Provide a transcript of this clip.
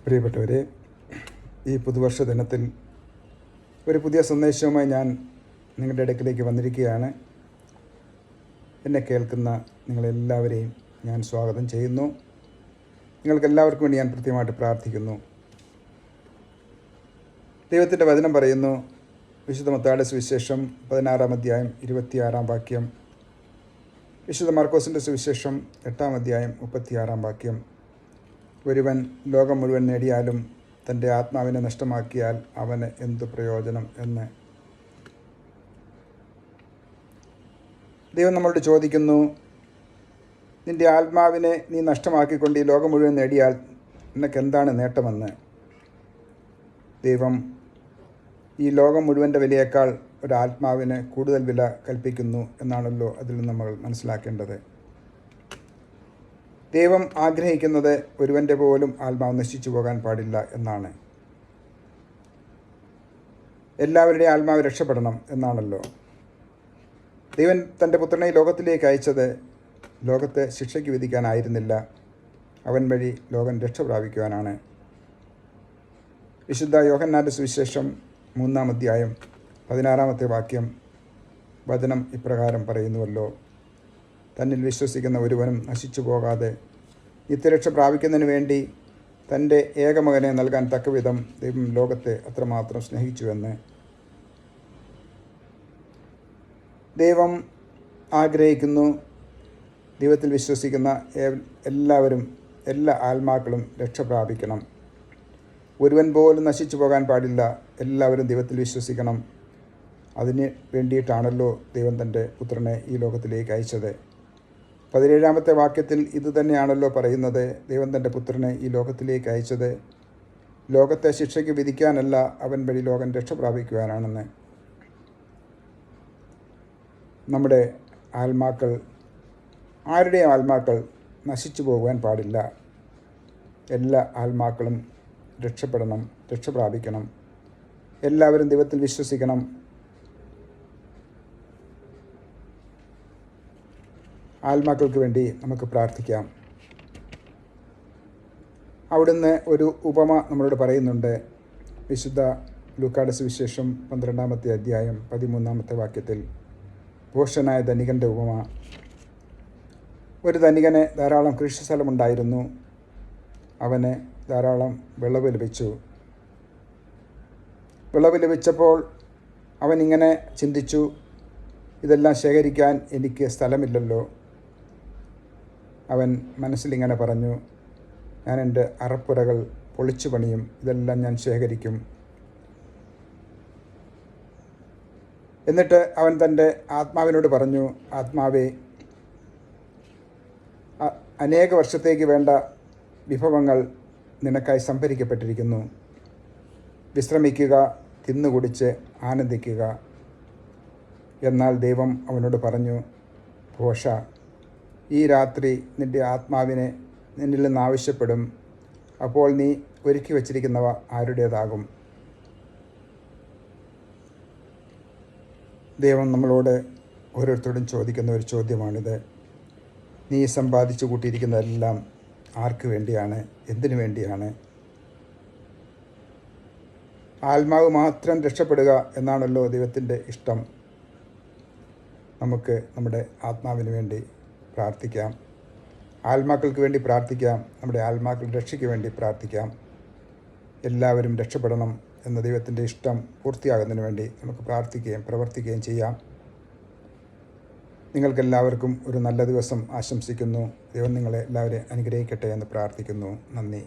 പ്രിയപ്പെട്ടവരെ, ഈ പുതുവർഷ ദിനത്തിൽ ഒരു പുതിയ സന്ദേശവുമായി ഞാൻ നിങ്ങളുടെ ഇടയ്ക്കിലേക്ക് വന്നിരിക്കുകയാണ്. എന്നെ കേൾക്കുന്ന നിങ്ങളെല്ലാവരെയും ഞാൻ സ്വാഗതം ചെയ്യുന്നു. നിങ്ങൾക്കെല്ലാവർക്കും വേണ്ടി ഞാൻ കൃത്യമായിട്ട് പ്രാർത്ഥിക്കുന്നു. ദൈവത്തിൻ്റെ വചനം പറയുന്നു, വിശുദ്ധ മത്തായിയുടെ സുവിശേഷം 16-ാം അധ്യായം 26-ാം വാക്യം, വിശുദ്ധ മാർക്കോസിൻ്റെ സുവിശേഷം 8-ാം അധ്യായം 36-ാം വാക്യം, ഒരുവൻ ലോകം മുഴുവൻ നേടിയാലും തൻ്റെ ആത്മാവിനെ നഷ്ടമാക്കിയാൽ അവന് എന്തു പ്രയോജനം എന്ന്. ദൈവം നമ്മളോട് ചോദിക്കുന്നു, നിൻ്റെ ആത്മാവിനെ നീ നഷ്ടമാക്കിക്കൊണ്ട് ഈ ലോകം മുഴുവൻ നേടിയാൽ നിനക്ക് എന്താണ് നേട്ടമെന്ന്. ദൈവം ഈ ലോകം മുഴുവൻ്റെ വിലയേക്കാൾ ഒരാത്മാവിന് കൂടുതൽ വില കൽപ്പിക്കുന്നു എന്നാണല്ലോ അതിൽ നിന്ന് നമ്മൾ മനസ്സിലാക്കേണ്ടത്. ദൈവം ആഗ്രഹിക്കുന്നത് ഒരുവൻ്റെ പോലും ആത്മാവ് നശിച്ചു പോകാൻ പാടില്ല എന്നാണ്. എല്ലാവരുടെയും ആത്മാവ് രക്ഷപ്പെടണം എന്നാണല്ലോ. ദൈവം തൻ്റെ പുത്രനെ ലോകത്തിലേക്ക് അയച്ചത് ലോകത്തെ ശിക്ഷയ്ക്ക് വിധിക്കാനായിരുന്നില്ല, അവൻ വഴി ലോകം രക്ഷ പ്രാപിക്കുവാനാണ്. വിശുദ്ധ യോഹന്നാൻ്റെ സുവിശേഷം 3-ാം അധ്യായം 16-ാമത്തെ വാക്യം വചനം ഇപ്രകാരം പറയുന്നുവല്ലോ, തന്നിൽ വിശ്വസിക്കുന്ന ഒരുവനും നശിച്ചു പോകാതെ നിത്യരക്ഷ പ്രാപിക്കുന്നതിന് വേണ്ടി തൻ്റെ ഏകമകനെ നൽകാൻ തക്കവിധം ദൈവം ലോകത്തെ അത്രമാത്രം സ്നേഹിച്ചുവെന്ന്. ദൈവം ആഗ്രഹിക്കുന്നു ദൈവത്തിൽ വിശ്വസിക്കുന്ന എല്ലാവരും, എല്ലാ ആത്മാക്കളും രക്ഷ പ്രാപിക്കണം. ഒരുവൻ പോലും നശിച്ചു പോകാൻ പാടില്ല, എല്ലാവരും ദൈവത്തിൽ വിശ്വസിക്കണം. അതിന് വേണ്ടിയിട്ടാണല്ലോ ദൈവം തൻ്റെ പുത്രനെ ഈ ലോകത്തിലേക്ക് അയച്ചത്. 17-ാമത്തെ വാക്യത്തിൽ ഇത് തന്നെയാണല്ലോ പറയുന്നത്, ദൈവം തൻ്റെ പുത്രനെ ഈ ലോകത്തിലേക്ക് അയച്ചത് ലോകത്തെ ശിക്ഷയ്ക്ക് വിധിക്കാനല്ല, അവൻ വഴി ലോകം രക്ഷ പ്രാപിക്കുവാനാണെന്ന്. നമ്മുടെ ആത്മാക്കൾ, ആരുടെയും ആത്മാക്കൾ നശിച്ചു പോകുവാൻ പാടില്ല. എല്ലാ ആത്മാക്കളും രക്ഷപ്പെടണം, രക്ഷ പ്രാപിക്കണം. എല്ലാവരും ദൈവത്തിൽ വിശ്വസിക്കണം. ആത്മാക്കൾക്ക് വേണ്ടി നമുക്ക് പ്രാർത്ഥിക്കാം. അവിടുന്ന് ഒരു ഉപമ നമ്മളോട് പറയുന്നുണ്ട്. വിശുദ്ധ ലൂക്കായുടെ സുവിശേഷം 12-ാമത്തെ അധ്യായം 13-ാമത്തെ വാക്യത്തിൽ ഭോഷനായ ധനികൻ്റെ ഉപമ. ഒരു ധനികന് ധാരാളം കൃഷിസ്ഥലമുണ്ടായിരുന്നു. അവന് ധാരാളം വിളവ് ലഭിച്ചു. വിളവ് ലഭിച്ചപ്പോൾ അവൻ ഇങ്ങനെ ചിന്തിച്ചു, ഇതെല്ലാം ശേഖരിക്കാൻ എനിക്ക് സ്ഥലമില്ലല്ലോ. അവൻ മനസ്സിലിങ്ങനെ പറഞ്ഞു, ഞാൻ എൻ്റെ അറപ്പുരകൾ പൊളിച്ചു പണിയും, ഇതെല്ലാം ഞാൻ ശേഖരിക്കും. എന്നിട്ട് അവൻ തൻ്റെ ആത്മാവിനോട് പറഞ്ഞു, ആത്മാവേ, അനേക വർഷത്തേക്ക് വേണ്ട വിഭവങ്ങൾ നിനക്കായി സംഭരിക്കപ്പെട്ടിരിക്കുന്നു. വിശ്രമിക്കുക, തിന്നുകുടിച്ച് ആനന്ദിക്കുക. എന്നാൽ ദൈവം അവനോട് പറഞ്ഞു, ഭോഷ, ഈ രാത്രി നിൻ്റെ ആത്മാവിനെ നിന്നിൽ നിന്ന് ആവശ്യപ്പെടും. അപ്പോൾ നീ ഒരുക്കി വച്ചിരിക്കുന്നവ ആരുടേതാകും? ദൈവം നമ്മളോട് ഓരോരുത്തരോടും ചോദിക്കുന്ന ഒരു ചോദ്യമാണിത്. നീ സമ്പാദിച്ചു കൂട്ടിയിരിക്കുന്നതെല്ലാം ആർക്ക് വേണ്ടിയാണ്? എന്തിനു വേണ്ടിയാണ്? ആത്മാവ് മാത്രം രക്ഷപ്പെടുക എന്നാണല്ലോ ദൈവത്തിൻ്റെ ഇഷ്ടം. നമുക്ക് നമ്മുടെ ആത്മാവിന് വേണ്ടി പ്രാർത്ഥിക്കാം. ആത്മാക്കൾക്ക് വേണ്ടി പ്രാർത്ഥിക്കാം. നമ്മുടെ ആത്മാക്കളുടെ രക്ഷയ്ക്ക് വേണ്ടി പ്രാർത്ഥിക്കാം. എല്ലാവരും രക്ഷപ്പെടണം എന്ന ദൈവത്തിൻ്റെ ഇഷ്ടം പൂർത്തിയാകുന്നതിന് വേണ്ടി നമുക്ക് പ്രാർത്ഥിക്കുകയും പ്രവർത്തിക്കുകയും ചെയ്യാം. നിങ്ങൾക്കെല്ലാവർക്കും ഒരു നല്ല ദിവസം ആശംസിക്കുന്നു. ദൈവം നിങ്ങളെ എല്ലാവരെയും അനുഗ്രഹിക്കട്ടെ എന്ന് പ്രാർത്ഥിക്കുന്നു. നന്ദി.